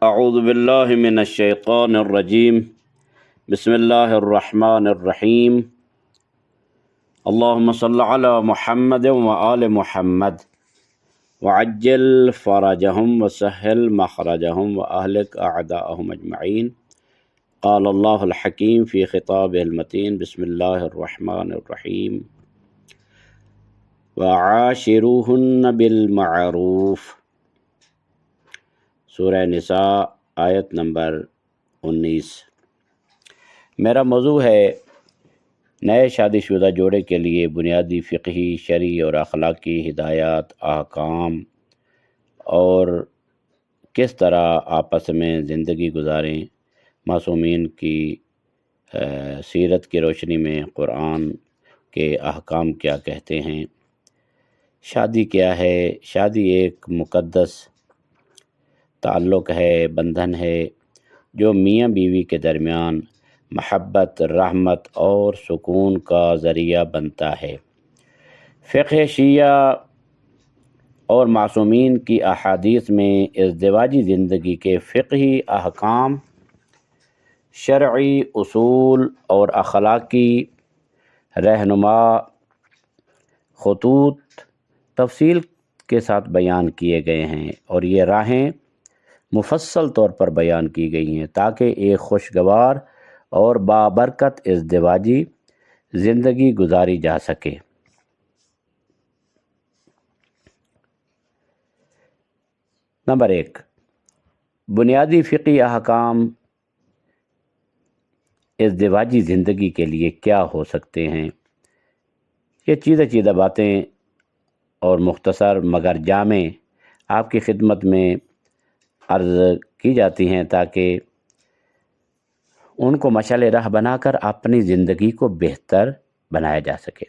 اعوذ باللہ من الشیطان الرجیم بسم اللہ الرحمن الرحیم اللہم صل علی محمد وآل محمد وعجل فرجہم وسہل مخرجہم واہلک اعداءہم اجمعین قال اللہ الحکیم فی خطابہ المتین بسم اللہ الرحمن الرحیم وعاشروہن بالمعروف سورہ نساء آیت نمبر 19۔ میرا موضوع ہے نئے شادی شدہ جوڑے کے لیے بنیادی فقہی، شرعی اور اخلاقی ہدایات، احکام اور کس طرح آپس میں زندگی گزاریں۔ معصومین کی سیرت کی روشنی میں قرآن کے احکام کیا کہتے ہیں، شادی کیا ہے۔ شادی ایک مقدس تعلق ہے، بندھن ہے جو میاں بیوی کے درمیان محبت، رحمت اور سکون کا ذریعہ بنتا ہے۔ فقہ شیعہ اور معصومین کی احادیث میں ازدواجی زندگی کے فقہی احکام، شرعی اصول اور اخلاقی رہنما خطوط تفصیل کے ساتھ بیان کیے گئے ہیں، اور یہ راہیں مفصل طور پر بیان کی گئی ہیں تاکہ ایک خوشگوار اور بابرکت ازدواجی زندگی گزاری جا سکے۔ نمبر 1، بنیادی فقہی احکام ازدواجی زندگی کے لیے کیا ہو سکتے ہیں۔ یہ چیدہ باتیں اور مختصر مگر جامع آپ کی خدمت میں عرض کی جاتی ہیں تاکہ ان کو مشعل راہ بنا کر اپنی زندگی کو بہتر بنایا جا سکے۔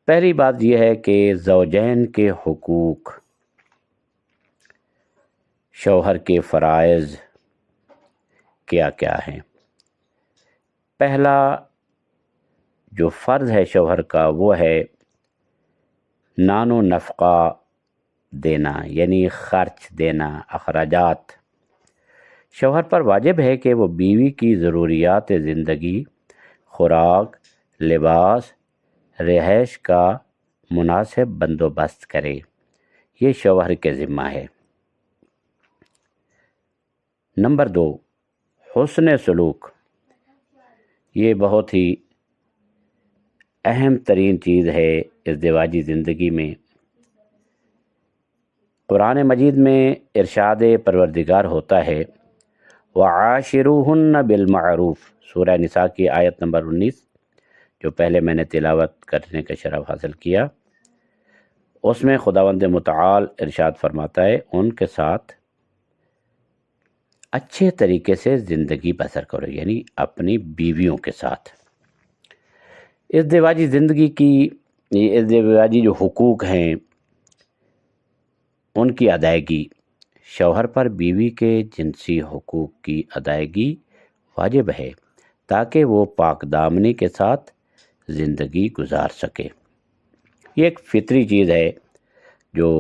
پہلی بات یہ ہے کہ زوجین کے حقوق، شوہر کے فرائض کیا کیا ہیں۔ پہلا جو فرض ہے شوہر کا وہ ہے نان و نفقہ دینا، یعنی خرچ دینا، اخراجات۔ شوہر پر واجب ہے کہ وہ بیوی کی ضروریات زندگی، خوراک، لباس، رہائش کا مناسب بندوبست کرے۔ یہ شوہر کے ذمہ ہے۔ نمبر 2، حسن سلوک۔ یہ بہت ہی اہم ترین چیز ہے ازدواجی زندگی میں۔ قرآن مجید میں ارشاد پروردگار ہوتا ہے وَعَاشِرُوهُنَّ بِالْمَعْرُوفِ، سورہ نساء کی آیت نمبر 19 جو پہلے میں نے تلاوت کرنے کا شرف حاصل کیا۔ اس میں خداوند متعال ارشاد فرماتا ہے ان کے ساتھ اچھے طریقے سے زندگی بسر کرو، یعنی اپنی بیویوں کے ساتھ۔ ازدواجی زندگی کی ازدواجی جو حقوق ہیں ان کی ادائیگی، شوہر پر بیوی کے جنسی حقوق کی ادائیگی واجب ہے تاکہ وہ پاک دامنی کے ساتھ زندگی گزار سکے۔ یہ ایک فطری چیز ہے جو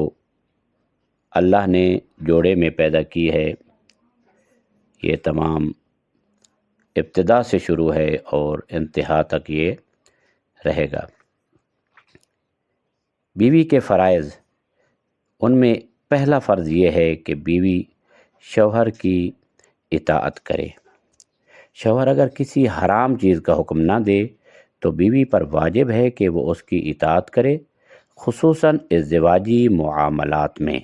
اللہ نے جوڑے میں پیدا کی ہے۔ یہ تمام ابتدا سے شروع ہے اور انتہا تک یہ رہے گا۔ بیوی کے فرائض، ان میں پہلا فرض یہ ہے کہ بیوی شوہر کی اطاعت کرے۔ شوہر اگر کسی حرام چیز کا حکم نہ دے تو بیوی پر واجب ہے کہ وہ اس کی اطاعت کرے، خصوصاً ازدواجی معاملات میں۔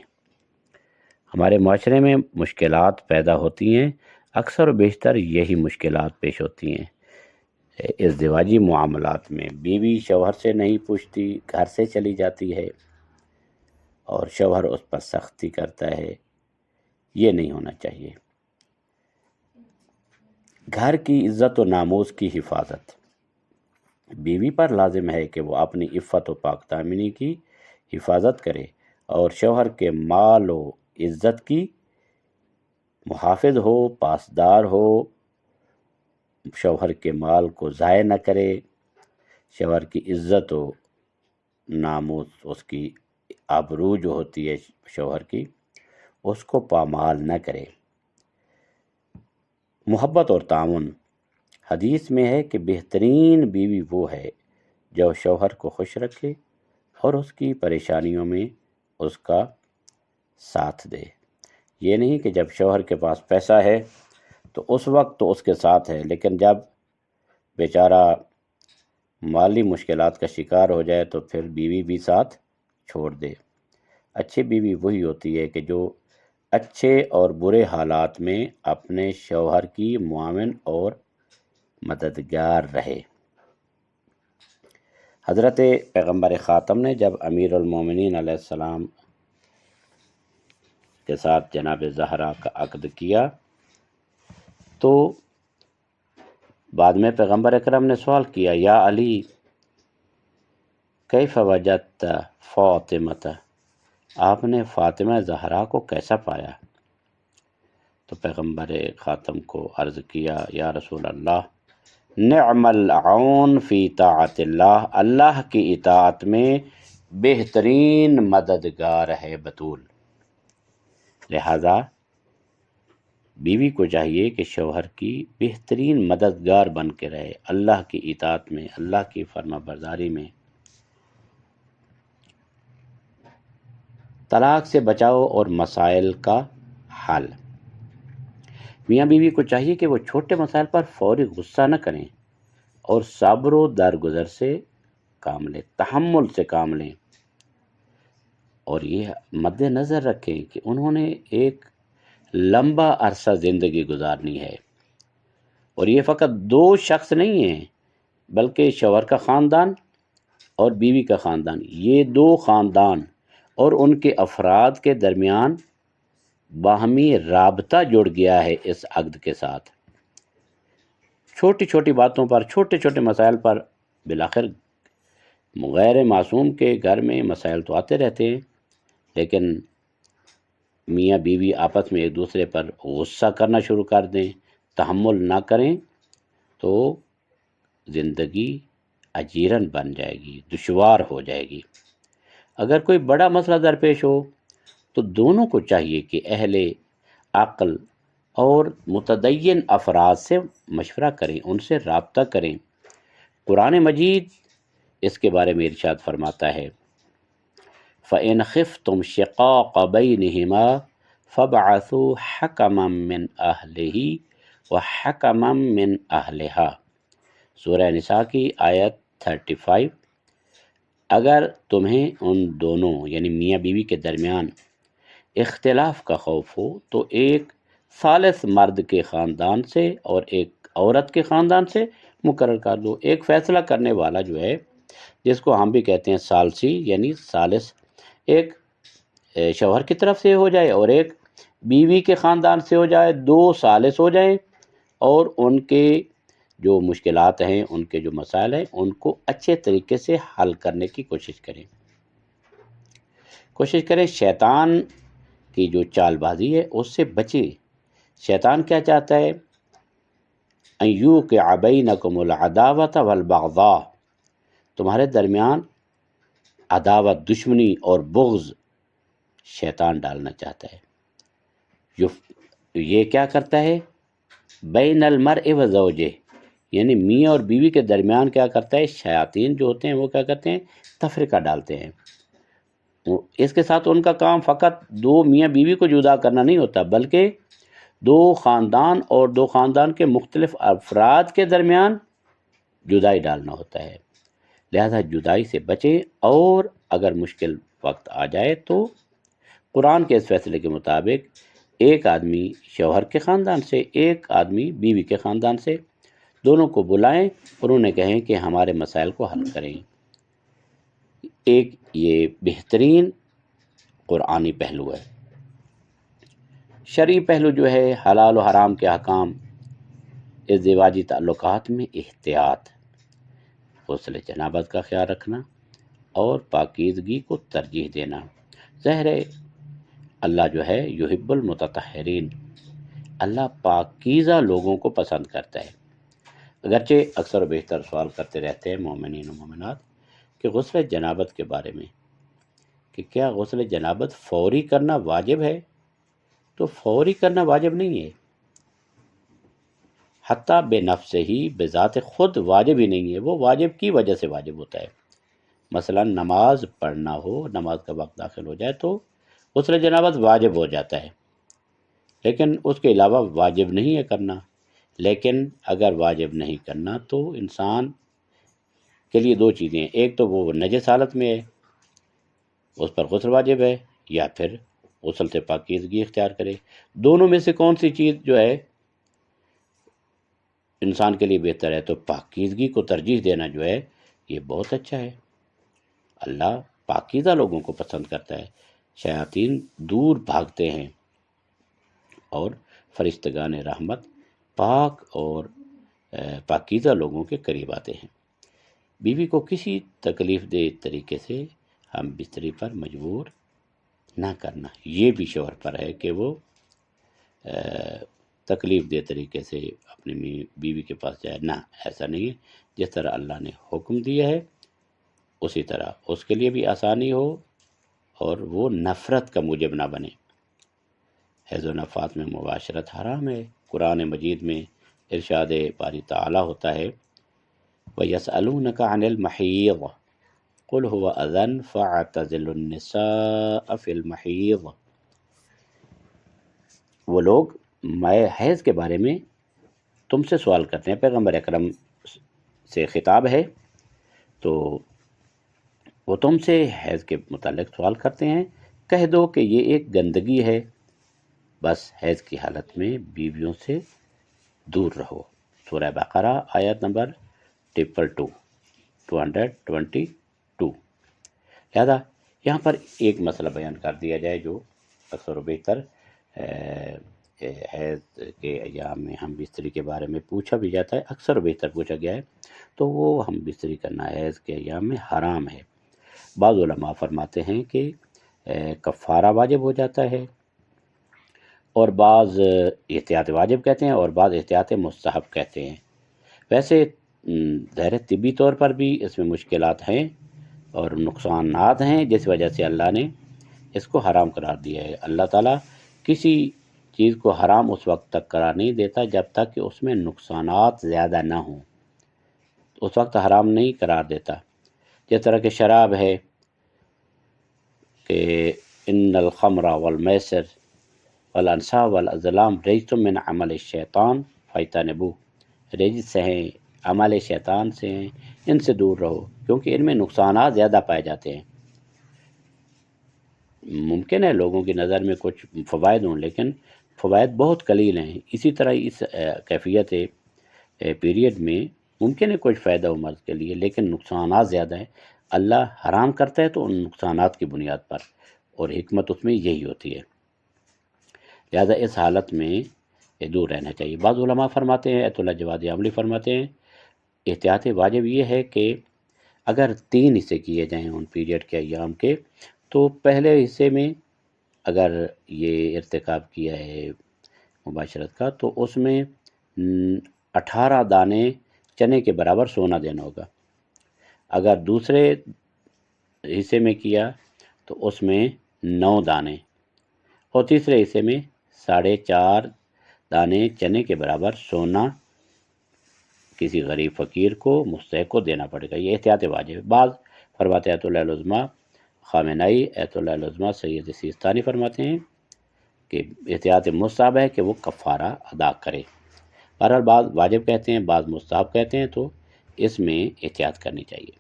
ہمارے معاشرے میں مشکلات پیدا ہوتی ہیں، اکثر و بیشتر یہی مشکلات پیش ہوتی ہیں ازدواجی معاملات میں۔ بیوی شوہر سے نہیں پوچھتی، گھر سے چلی جاتی ہے اور شوہر اس پر سختی کرتا ہے۔ یہ نہیں ہونا چاہیے۔ گھر کی عزت و ناموس کی حفاظت، بیوی پر لازم ہے کہ وہ اپنی عفت و پاک دامنی کی حفاظت کرے اور شوہر کے مال و عزت کی محافظ ہو، پاسدار ہو، شوہر کے مال کو ضائع نہ کرے، شوہر کی عزت و ناموس، اس کی آبرو جو ہوتی ہے شوہر کی، اس کو پامال نہ کرے۔ محبت اور تعاون۔ حدیث میں ہے کہ بہترین بیوی وہ ہے جو شوہر کو خوش رکھے اور اس کی پریشانیوں میں اس کا ساتھ دے۔ یہ نہیں کہ جب شوہر کے پاس پیسہ ہے تو اس وقت تو اس کے ساتھ ہے، لیکن جب بیچارہ مالی مشکلات کا شکار ہو جائے تو پھر بیوی بھی ساتھ چھوڑ دے۔ اچھی بیوی وہی ہوتی ہے کہ جو اچھے اور برے حالات میں اپنے شوہر کی معاون اور مددگار رہے۔ حضرت پیغمبر خاتم نے جب امیر المومنین علیہ السلام کے ساتھ جناب زہرا کا عقد کیا تو بعد میں پیغمبر اکرم نے سوال کیا، یا علی کیف وجدت فاطمہ، آپ نے فاطمہ زہرا کو کیسا پایا؟ تو پیغمبر خاتم کو عرض کیا، یا رسول اللہ نعم العون فی طاعت اللہ، اللہ کی اطاعت میں بہترین مددگار ہے بطول۔ لہذا بیوی کو چاہیے کہ شوہر کی بہترین مددگار بن کے رہے، اللہ کی اطاعت میں، اللہ کی فرما برداری میں۔ طلاق سے بچاؤ اور مسائل کا حل۔ میاں بیوی کو چاہیے کہ وہ چھوٹے مسائل پر فوری غصہ نہ کریں اور صبر و درگزر سے کام لیں، تحمل سے کام لیں، اور یہ مد نظر رکھیں کہ انہوں نے ایک لمبا عرصہ زندگی گزارنی ہے، اور یہ فقط دو شخص نہیں ہیں بلکہ شوہر کا خاندان اور بیوی کا خاندان، یہ دو خاندان اور ان کے افراد کے درمیان باہمی رابطہ جڑ گیا ہے اس عقد کے ساتھ۔ چھوٹی چھوٹی باتوں پر، چھوٹے چھوٹے مسائل پر، بالآخر غیر معصوم کے گھر میں مسائل تو آتے رہتے ہیں، لیکن میاں بیوی آپس میں ایک دوسرے پر غصہ کرنا شروع کر دیں، تحمل نہ کریں تو زندگی اجیرن بن جائے گی، دشوار ہو جائے گی۔ اگر کوئی بڑا مسئلہ درپیش ہو تو دونوں کو چاہیے کہ اہل عقل اور متدین افراد سے مشورہ کریں، ان سے رابطہ کریں۔ قرآن مجید اس کے بارے میں ارشاد فرماتا ہے، فَإِنْ خِفْتُمْ شِقَاقَ بَيْنِهِمَا فَابْعَثُوا حَكَمًا مِّنْ أَهْلِهِ وَحَكَمًا مِّنْ أَهْلِهَا، سورہ نساء کی آیت 35۔ اگر تمہیں ان دونوں یعنی میاں بیوی کے درمیان اختلاف کا خوف ہو تو ایک ثالث مرد کے خاندان سے اور ایک عورت کے خاندان سے مقرر کر دو۔ ایک فیصلہ کرنے والا جو ہے، جس کو ہم بھی کہتے ہیں ثالثی یعنی ثالث، ایک شوہر کی طرف سے ہو جائے اور ایک بیوی کے خاندان سے ہو جائے، دو ثالث ہو جائیں اور ان کے جو مشکلات ہیں، ان کے جو مسائل ہیں، ان کو اچھے طریقے سے حل کرنے کی کوشش کریں۔ شیطان کی جو چال بازی ہے اس سے بچیں۔ شیطان کیا چاہتا ہے؟ ان یوقع بینکم العداوۃ والبغضاء، تمہارے درمیان عداوت، دشمنی اور بغض شیطان ڈالنا چاہتا ہے۔ یہ کیا کرتا ہے؟ بین المرء و زوجہ، یعنی میاں اور بیوی کے درمیان کیا کرتا ہے؟ شیاطین جو ہوتے ہیں وہ کیا کرتے ہیں؟ تفرقہ ڈالتے ہیں۔ اس کے ساتھ ان کا کام فقط دو میاں بیوی کو جدا کرنا نہیں ہوتا، بلکہ دو خاندان اور دو خاندان کے مختلف افراد کے درمیان جدائی ڈالنا ہوتا ہے۔ لہذا جدائی سے بچیں، اور اگر مشکل وقت آ جائے تو قرآن کے اس فیصلے کے مطابق ایک آدمی شوہر کے خاندان سے، ایک آدمی بیوی کے خاندان سے، دونوں کو بلائیں اور انہیں کہیں کہ ہمارے مسائل کو حل کریں۔ ایک یہ بہترین قرآنی پہلو ہے۔ شرعی پہلو جو ہے، حلال و حرام کے احکام، ازدواجی تعلقات میں احتیاط، غسل جنابت کا خیال رکھنا اور پاکیزگی کو ترجیح دینا۔ ظاہر ہے اللہ جو ہے یحب المتطہرین، اللہ پاکیزہ لوگوں کو پسند کرتا ہے۔ اگرچہ اکثر و بیشتر سوال کرتے رہتے ہیں مومنین و مومنات کہ غسل جنابت کے بارے میں، کہ کیا غسل جنابت فوری کرنا واجب ہے؟ تو فوری کرنا واجب نہیں ہے، حتیٰ بے نفس ہی بذات خود واجب ہی نہیں ہے، وہ واجب کی وجہ سے واجب ہوتا ہے۔ مثلا نماز پڑھنا ہو، نماز کا وقت داخل ہو جائے تو غسل جنابت واجب ہو جاتا ہے، لیکن اس کے علاوہ واجب نہیں ہے کرنا۔ لیکن اگر واجب نہیں کرنا تو انسان کے لیے دو چیزیں ہیں، ایک تو وہ نجس حالت میں ہے، اس پر غسل واجب ہے، یا پھر غسل سے پاکیزگی اختیار کرے۔ دونوں میں سے کون سی چیز جو ہے انسان کے لیے بہتر ہے؟ تو پاکیزگی کو ترجیح دینا جو ہے یہ بہت اچھا ہے۔ اللہ پاکیزہ لوگوں کو پسند کرتا ہے، شیاطین دور بھاگتے ہیں اور فرشتگان رحمت پاک اور پاکیزہ لوگوں کے قریب آتے ہیں۔ بیوی کو کسی تکلیف دہ طریقے سے ہم بستری پر مجبور نہ کرنا، یہ بھی شوہر پر ہے کہ وہ تکلیف دہ طریقے سے اپنی بیوی کے پاس جائے، نہ، ایسا نہیں ہے۔ جس طرح اللہ نے حکم دیا ہے اسی طرح اس کے لیے بھی آسانی ہو اور وہ نفرت کا موجب نہ بنے۔ حیض و نفات میں مباشرت حرام ہے۔ قرآن مجید میں ارشاد باری تعالیٰ ہوتا ہے وَيَسْأَلُونَكَ عَنِ الْمَحِيضِ قُلْ هُوَ أَذًى فَاعْتَزِلُوا النِّسَاءَ فِي الْمَحِيضِ۔ وہ لوگ مائع حیض کے بارے میں تم سے سوال کرتے ہیں، پیغمبر اکرم سے خطاب ہے، تو وہ تم سے حیض کے متعلق سوال کرتے ہیں، کہہ دو کہ یہ ایک گندگی ہے، بس حیض کی حالت میں بیویوں سے دور رہو۔ سورہ بقرہ آیت نمبر 222۔ لہذا یہاں پر ایک مسئلہ بیان کر دیا جائے جو اکثر و بیشتر حیض کے ایام میں ہم بستری کے بارے میں پوچھا بھی جاتا ہے، اکثر و بیشتر پوچھا گیا ہے، تو وہ ہم بستری کرنا حیض کے ایام میں حرام ہے۔ بعض علماء فرماتے ہیں کہ کفارہ واجب ہو جاتا ہے، اور بعض احتیاط واجب کہتے ہیں اور بعض احتیاط مستحب کہتے ہیں۔ ویسے ظاہر طبی طور پر بھی اس میں مشکلات ہیں اور نقصانات ہیں، جس وجہ سے اللہ نے اس کو حرام قرار دیا ہے۔ اللہ تعالیٰ کسی چیز کو حرام اس وقت تک قرار نہیں دیتا جب تک کہ اس میں نقصانات زیادہ نہ ہوں، اس وقت حرام نہیں قرار دیتا۔ جس طرح کہ شراب ہے کہ ان الخمر والمیسر والانصاب والازلام رجس من عمل الشیطان فاجتنبوہ، رجس ہیں، عمل شیطان سے ہیں، ان سے دور رہو، کیونکہ ان میں نقصانات زیادہ پائے جاتے ہیں۔ ممکن ہے لوگوں کی نظر میں کچھ فوائد ہوں، لیکن فوائد بہت قلیل ہیں۔ اسی طرح اس کیفیت پیریڈ میں ممکن ہے کچھ فائدہ ہو مرد کے لیے، لیکن نقصانات زیادہ ہیں۔ اللہ حرام کرتا ہے تو ان نقصانات کی بنیاد پر، اور حکمت اس میں یہی ہوتی ہے۔ لہذا اس حالت میں دور رہنا چاہیے۔ بعض علماء فرماتے ہیں، ایت اللہ جواد عملی فرماتے ہیں، احتیاط واجب یہ ہے کہ اگر 3 حصے کیے جائیں ان پیریڈ کے ایام کے، تو پہلے حصے میں اگر یہ ارتکاب کیا ہے مباشرت کا تو اس میں 18 دانے چنے کے برابر سونا دینا ہوگا۔ اگر دوسرے حصے میں کیا تو اس میں 9 دانے، اور تیسرے حصے میں 4.5 دانے چنے کے برابر سونا کسی غریب فقیر کو، مستحق کو دینا پڑے گا۔ یہ احتیاط واجب ہے۔ بعض فرماتے ایت اللہ العظمیٰ خامنائی، ایت اللہ العظمیٰ سید سیستانی فرماتے ہیں کہ احتیاط مستحب ہے کہ وہ کفارہ ادا کرے۔ بہرحال بعض واجب کہتے ہیں، بعض مستحب کہتے ہیں، تو اس میں احتیاط کرنی چاہیے۔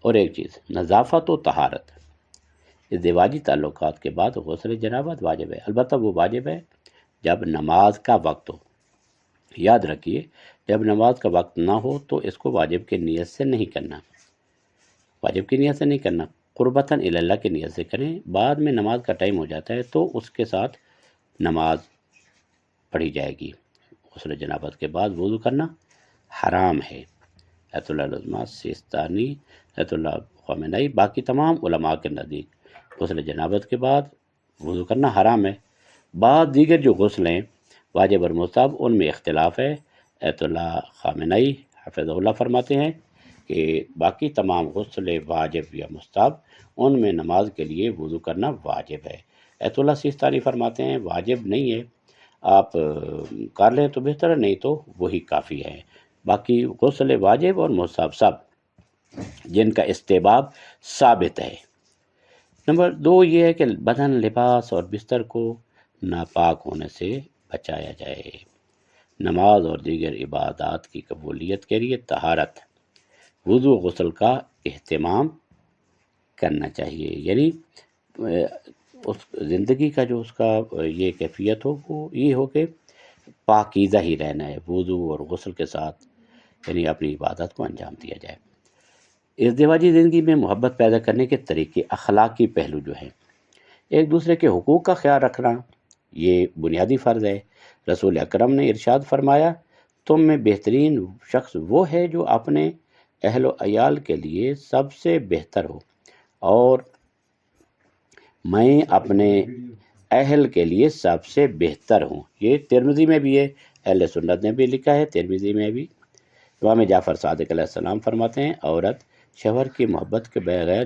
اور ایک چیز، نظافت و طہارت، ازدواجی تعلقات کے بعد غسل جنابت واجب ہے، البتہ وہ واجب ہے جب نماز کا وقت ہو۔ یاد رکھیے، جب نماز کا وقت نہ ہو تو اس کو واجب کی نیت سے نہیں کرنا، واجب کی نیت سے نہیں کرنا، قربتاً الی اللہ کی نیت سے کریں۔ بعد میں نماز کا ٹائم ہو جاتا ہے تو اس کے ساتھ نماز پڑھی جائے گی۔ غسل جنابت کے بعد وضو کرنا حرام ہے۔ ایت اللہ العظمیٰ سیستانی، ایت اللہ خامنائی، باقی تمام علماء کے نزدیک غسل جنابت کے بعد وضو کرنا حرام ہے۔ بعض دیگر جو غسل ہیں واجب اور مستحب، ان میں اختلاف ہے۔ ایت اللہ خامنائی حفظہ اللہ فرماتے ہیں کہ باقی تمام غسل واجب یا مستحب، ان میں نماز کے لیے وضو کرنا واجب ہے۔ ایت اللہ سیستانی فرماتے ہیں واجب نہیں ہے، آپ کر لیں تو بہتر ہے، نہیں تو وہی کافی ہے۔ باقی غسل واجب اور مستحب سب جن کا استحباب ثابت ہے۔ نمبر 2 یہ ہے کہ بدن، لباس اور بستر کو ناپاک ہونے سے بچایا جائے۔ نماز اور دیگر عبادات کی قبولیت کے لیے طہارت، وضو و غسل کا اہتمام کرنا چاہیے، یعنی اس زندگی کا جو اس کا یہ کیفیت ہو وہ یہ ہو کہ پاکیزہ ہی رہنا ہے، وضو اور غسل کے ساتھ یعنی اپنی عبادت کو انجام دیا جائے۔ ازدواجی زندگی میں محبت پیدا کرنے کے طریقے، اخلاقی پہلو جو ہیں، ایک دوسرے کے حقوق کا خیال رکھنا، یہ بنیادی فرض ہے۔ رسول اکرم نے ارشاد فرمایا، تم میں بہترین شخص وہ ہے جو اپنے اہل و عیال کے لیے سب سے بہتر ہو، اور میں اپنے اہل کے لیے سب سے بہتر ہوں۔ یہ ترمذی میں بھی ہے، اہل سنت نے بھی لکھا ہے، ترمذی میں بھی۔ امام جعفر صادق علیہ السلام فرماتے ہیں، عورت شوہر کی محبت کے بغیر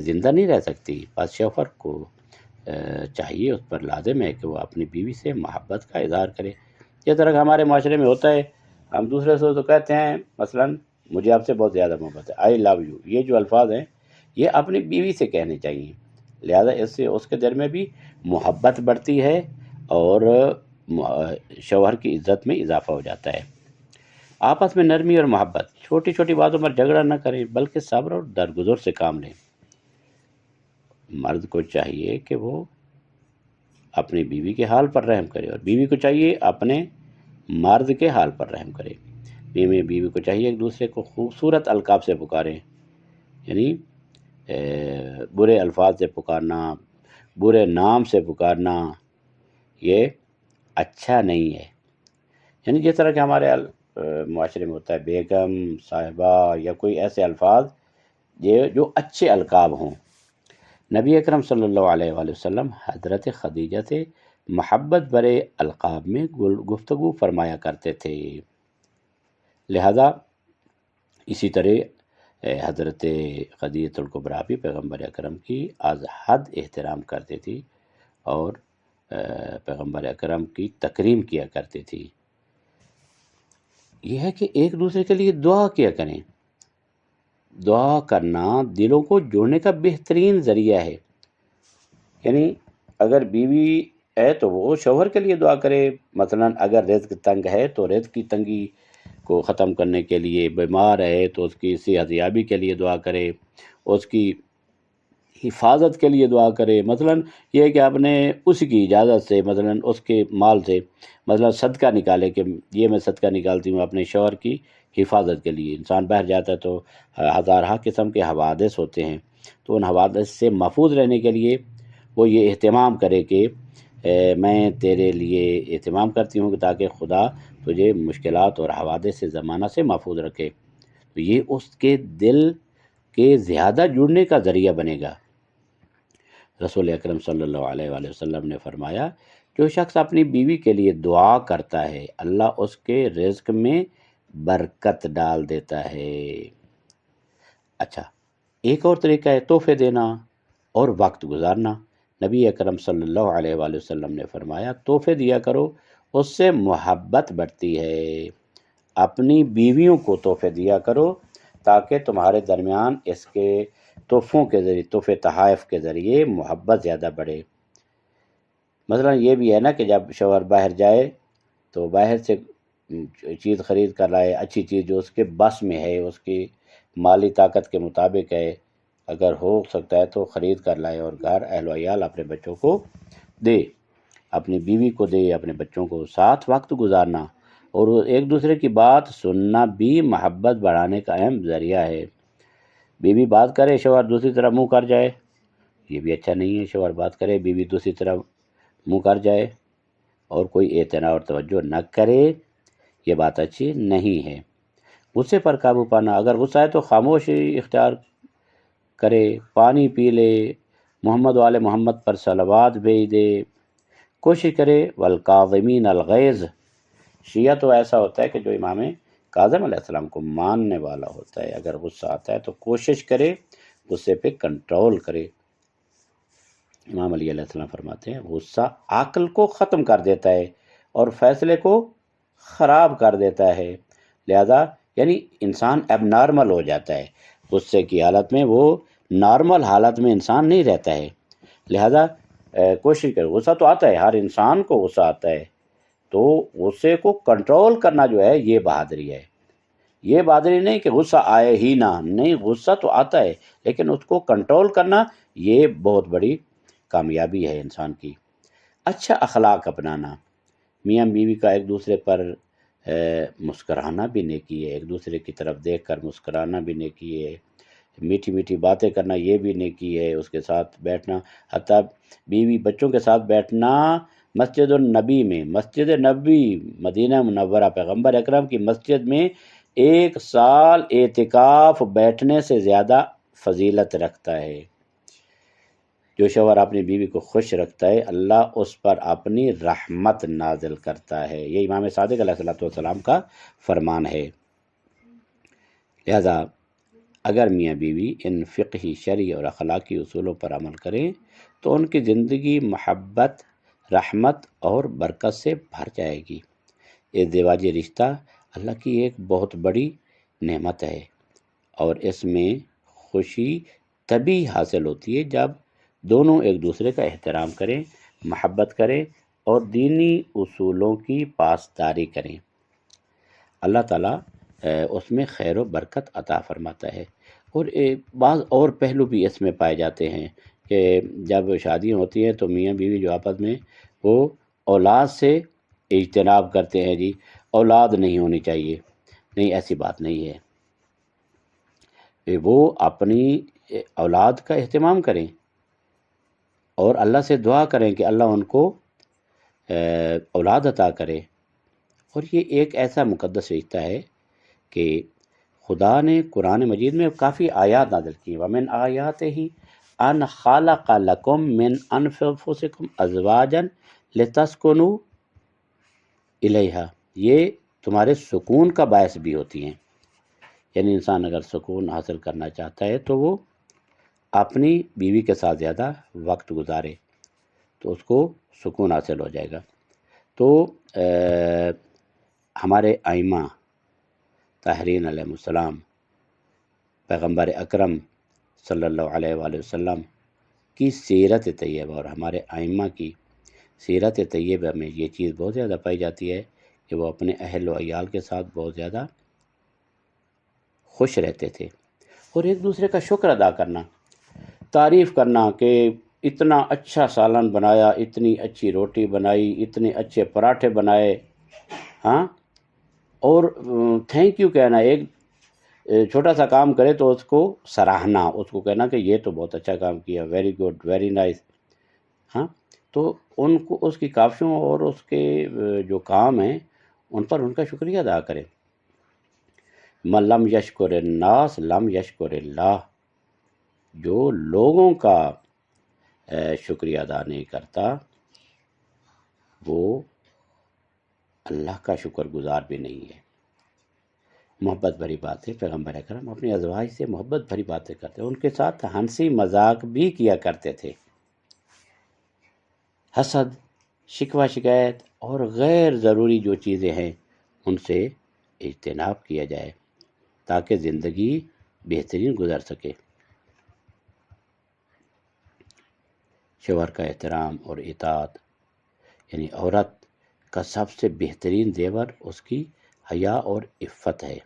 زندہ نہیں رہ سکتی، بس شوہر کو چاہیے، اس پر لازم ہے کہ وہ اپنی بیوی سے محبت کا اظہار کرے۔ جس طرح ہمارے معاشرے میں ہوتا ہے، ہم دوسرے سے تو کہتے ہیں مثلا مجھے آپ سے بہت زیادہ محبت ہے، آئی لو یو، یہ جو الفاظ ہیں یہ اپنی بیوی سے کہنے چاہیے، لہذا اس سے اس کے دل میں بھی محبت بڑھتی ہے اور شوہر کی عزت میں اضافہ ہو جاتا ہے۔ آپس میں نرمی اور محبت، چھوٹی چھوٹی باتوں پر جھگڑا نہ کریں بلکہ صبر اور درگزر سے کام لیں۔ مرد کو چاہیے کہ وہ اپنی بیوی کے حال پر رحم کرے، اور بیوی کو چاہیے اپنے مرد کے حال پر رحم کرے۔ بیوی کو چاہیے ایک دوسرے کو خوبصورت القاب سے پکاریں، یعنی برے الفاظ سے پکارنا، برے نام سے پکارنا یہ اچھا نہیں ہے۔ یعنی جس طرح کہ ہمارے معاشرے میں ہوتا ہے، بیگم، صاحبہ یا کوئی ایسے الفاظ جو اچھے القاب ہوں۔ نبی اکرم صلی اللہ علیہ وآلہ وسلم حضرت خدیجہ سے محبت بھرے القاب میں گفتگو فرمایا کرتے تھے، لہذا اسی طرح حضرت خدیجہ الکبریٰ بھی پیغمبر اکرم کی از حد احترام کرتے تھی اور پیغمبر اکرم کی تکریم کیا کرتی تھی۔ یہ ہے کہ ایک دوسرے کے لیے دعا کیا کریں۔ دعا کرنا دلوں کو جوڑنے کا بہترین ذریعہ ہے، یعنی اگر بیوی ہے تو وہ شوہر کے لیے دعا کرے، مثلا اگر رزق تنگ ہے تو رزق کی تنگی کو ختم کرنے کے لیے، بیمار ہے تو اس کی صحت یابی کے لیے دعا کرے، اس کی حفاظت کے لیے دعا کرے۔ مثلا یہ ہے کہ آپ نے اس کی اجازت سے، مثلا اس کے مال سے مثلا صدقہ نکالے کہ یہ میں صدقہ نکالتی ہوں اپنے شوہر کی حفاظت کے لیے۔ انسان باہر جاتا ہے تو ہزارہ قسم کے حوادث ہوتے ہیں، تو ان حوادث سے محفوظ رہنے کے لیے وہ یہ اہتمام کرے کہ میں تیرے لیے اہتمام کرتی ہوں تاکہ خدا تجھے مشکلات اور حوادث سے زمانہ سے محفوظ رکھے، تو یہ اس کے دل کے زیادہ جڑنے کا ذریعہ بنے گا۔ رسول اکرم صلی اللہ علیہ وآلہ وسلم نے فرمایا، جو شخص اپنی بیوی کے لیے دعا کرتا ہے اللہ اس کے رزق میں برکت ڈال دیتا ہے۔ اچھا، ایک اور طریقہ ہے تحفے دینا اور وقت گزارنا۔ نبی اکرم صلی اللہ علیہ وآلہ وسلم نے فرمایا، تحفے دیا کرو، اس سے محبت بڑھتی ہے۔ اپنی بیویوں کو تحفے دیا کرو تاکہ تمہارے درمیان اس کے تحفوں کے ذریعے، تحفے تحائف کے ذریعے محبت زیادہ بڑھے۔ مثلا یہ بھی ہے نا کہ جب شوہر باہر جائے تو باہر سے چیز خرید کر لائے، اچھی چیز جو اس کے بس میں ہے، اس کی مالی طاقت کے مطابق ہے، اگر ہو سکتا ہے تو خرید کر لائے اور گھر اہل و عیال اپنے بچوں کو دے، اپنی بیوی کو دے، اپنے بچوں کو، ساتھ وقت گزارنا اور ایک دوسرے کی بات سننا بھی محبت بڑھانے کا اہم ذریعہ ہے۔ بیوی بات کرے، شوہر دوسری طرف منہ کر جائے، یہ بھی اچھا نہیں ہے۔ شوہر بات کرے، بیوی دوسری طرف منہ کر جائے اور کوئی اعتنا اور توجہ نہ کرے، یہ بات اچھی نہیں ہے۔ غصے پر قابو پانا، اگر غصہ ہے تو خاموشی اختیار کرے، پانی پی لے، محمد و آل محمد پر صلوات بھیج دے، کوشش کرے۔ والکاظمین الغیظ، شیعہ تو ایسا ہوتا ہے کہ جو امام کاظم علیہ السلام کو ماننے والا ہوتا ہے، اگر غصہ آتا ہے تو کوشش کرے غصے پہ کنٹرول کرے۔ امام علی علیہ السلام فرماتے ہیں غصہ عقل کو ختم کر دیتا ہے اور فیصلے کو خراب کر دیتا ہے، لہذا یعنی انسان اب نارمل ہو جاتا ہے، غصے کی حالت میں وہ نارمل حالت میں انسان نہیں رہتا ہے، لہذا کوشش کرے، غصہ تو آتا ہے، ہر انسان کو غصہ آتا ہے، تو غصے کو کنٹرول کرنا جو ہے یہ بہادری ہے، یہ بہادری نہیں کہ غصہ آئے ہی نہ، نہیں غصہ تو آتا ہے لیکن اس کو کنٹرول کرنا یہ بہت بڑی کامیابی ہے انسان کی۔ اچھا اخلاق اپنانا، میاں بیوی کا ایک دوسرے پر مسکرانا بھی نیکی ہے، ایک دوسرے کی طرف دیکھ کر مسکرانا بھی نیکی ہے، میٹھی میٹھی باتیں کرنا یہ بھی نیکی ہے، اس کے ساتھ بیٹھنا، حتیٰ بیوی بچوں کے ساتھ بیٹھنا مسجد النبی میں، مسجد نبی مدینہ منورہ پیغمبر اکرم کی مسجد میں 1 سال اعتکاف بیٹھنے سے زیادہ فضیلت رکھتا ہے۔ جو شوہر اپنی بیوی کو خوش رکھتا ہے اللہ اس پر اپنی رحمت نازل کرتا ہے، یہ امام صادق علیہ السلام کا فرمان ہے۔ لہذا اگر میاں بیوی ان فقہی، شرعی اور اخلاقی اصولوں پر عمل کریں تو ان کی زندگی محبت، رحمت اور برکت سے بھر جائے گی۔ ازدواجی رشتہ اللہ کی ایک بہت بڑی نعمت ہے اور اس میں خوشی تبھی حاصل ہوتی ہے جب دونوں ایک دوسرے کا احترام کریں، محبت کریں اور دینی اصولوں کی پاسداری کریں۔ اللہ تعالیٰ اس میں خیر و برکت عطا فرماتا ہے۔ اور بعض اور پہلو بھی اس میں پائے جاتے ہیں کہ جب شادیاں ہوتی ہیں تو میاں بیوی جو آپس میں وہ اولاد سے اجتناب کرتے ہیں، جی اولاد نہیں ہونی چاہیے، نہیں ایسی بات نہیں ہے، وہ اپنی اولاد کا اہتمام کریں اور اللہ سے دعا کریں کہ اللہ ان کو اولاد عطا کرے۔ اور یہ ایک ایسا مقدس رشتہ ہے کہ خدا نے قرآن مجید میں کافی آیات نازل کی، وَمِنْ آیَاتِهِ أَنْ خَلَقَ لَكُم مِّنْ أَنفُسِكُمْ أَزْوَاجًا لِتَسْكُنُوا إِلَيْهَا، یہ تمہارے سکون کا باعث بھی ہوتی ہیں، یعنی انسان اگر سکون حاصل کرنا چاہتا ہے تو وہ اپنی بیوی کے ساتھ زیادہ وقت گزارے تو اس کو سکون حاصل ہو جائے گا۔ تو ہمارے ائمہ طاہرین علیہ السلام، پیغمبر اکرم صلی اللہ علیہ وآلہ وسلم کی سیرت طیبہ اور ہمارے ائمہ کی سیرت طیبہ میں یہ چیز بہت زیادہ پائی جاتی ہے کہ وہ اپنے اہل و عیال کے ساتھ بہت زیادہ خوش رہتے تھے، اور ایک دوسرے کا شکر ادا کرنا، تعریف کرنا کہ اتنا اچھا سالن بنایا، اتنی اچھی روٹی بنائی، اتنے اچھے پراٹھے بنائے، ہاں، اور تھینک یو کہنا، ایک چھوٹا سا کام کرے تو اس کو سراہنا، اس کو کہنا کہ یہ تو بہت اچھا کام کیا، ویری گڈ، ویری نائس، ہاں، تو ان کو اس کی کاوشوں اور اس کے جو کام ہیں ان پر ان کا شکریہ ادا کریں۔ من لم یشکر الناس لم یشکر اللہ، جو لوگوں کا شکریہ ادا نہیں کرتا وہ اللہ کا شکر گزار بھی نہیں ہے۔ محبت بھری باتیں، پیغمبر اکرم اپنی ازواج سے محبت بھری باتیں کرتے، ان کے ساتھ ہنسی مذاق بھی کیا کرتے تھے۔ حسد، شکوہ شکایت اور غیر ضروری جو چیزیں ہیں ان سے اجتناب کیا جائے تاکہ زندگی بہترین گزر سکے۔ شوہر کا احترام اور اطاعت، یعنی عورت کا سب سے بہترین زیور اس کی حیا اور عفت ہے۔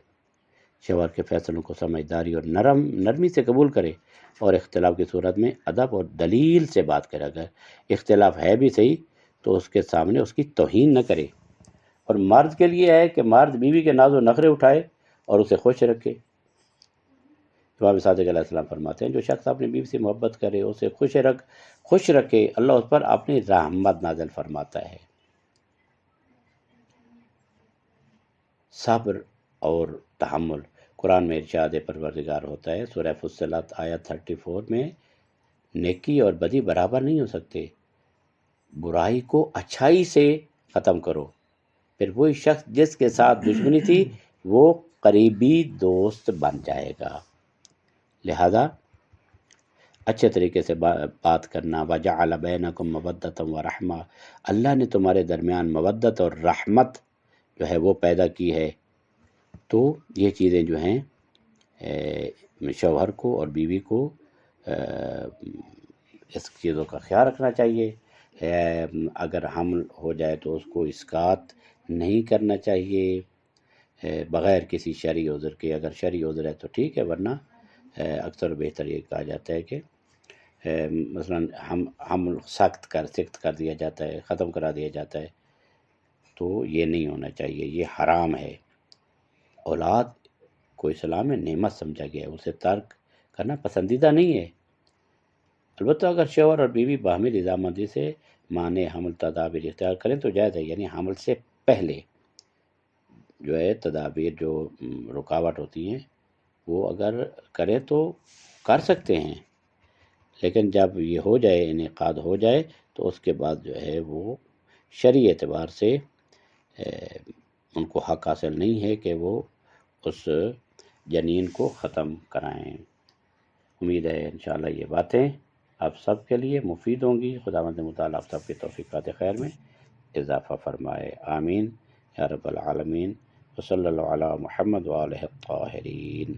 شوہر کے فیصلوں کو سمجھداری اور نرمی سے قبول کرے اور اختلاف کی صورت میں ادب اور دلیل سے بات کرے، اگر اختلاف ہے بھی صحیح تو اس کے سامنے اس کی توہین نہ کرے۔ اور مرد کے لیے ہے کہ مرد بیوی کے ناز و نخرے اٹھائے اور اسے خوش رکھے۔ امام صادق علیہ السلام فرماتے ہیں جو شخص اپنی بیوی سے محبت کرے، اسے خوش رکھے، اللہ اس پر اپنی رحمت نازل فرماتا ہے۔ صبر اور تحمل، قرآن میں ارشاد پروردگار ہوتا ہے سورہ فصلت آیت 34 میں، نیکی اور بدی برابر نہیں ہو سکتے، برائی کو اچھائی سے ختم کرو، پھر وہی شخص جس کے ساتھ دشمنی تھی وہ قریبی دوست بن جائے گا۔ لہذا اچھے طریقے سے بات کرنا، وَجَعَلَ بَيْنَكُم مَّوَدَّةً وَرَحْمَةً، اللہ نے تمہارے درمیان مودت اور رحمت جو ہے وہ پیدا کی ہے۔ تو یہ چیزیں جو ہیں شوہر کو اور بیوی کو اس چیزوں کا خیال رکھنا چاہیے۔ اگر حمل ہو جائے تو اس کو اسقاط نہیں کرنا چاہیے بغیر کسی شرعی عذر کے۔ اگر شرعی عذر ہے تو ٹھیک ہے، ورنہ اکثر بہتر یہ کہا جاتا ہے کہ مثلا حمل سخت کر دیا جاتا ہے، ختم کرا دیا جاتا ہے، تو یہ نہیں ہونا چاہیے، یہ حرام ہے۔ اولاد کو اسلام میں نعمت سمجھا گیا ہے، اسے ترک کرنا پسندیدہ نہیں ہے۔ البتہ اگر شوہر اور بیوی باہمی رضامندی سے معنی حمل تدابیر اختیار کریں تو جائز ہے، یعنی حمل سے پہلے جو ہے تدابیر جو رکاوٹ ہوتی ہیں وہ اگر کریں تو کر سکتے ہیں، لیکن جب یہ ہو جائے، انعقاد ہو جائے، تو اس کے بعد جو ہے وہ شرعی اعتبار سے ان کو حق حاصل نہیں ہے کہ وہ اس جنین کو ختم کرائیں۔ امید ہے انشاءاللہ یہ باتیں آپ سب کے لیے مفید ہوں گی۔ خداوند متعالی آپ سب کی توفیقات خیر میں اضافہ فرمائے، آمین یا رب العالمین۔ وصلی اللہ علی محمد وآلہ الطاہرین۔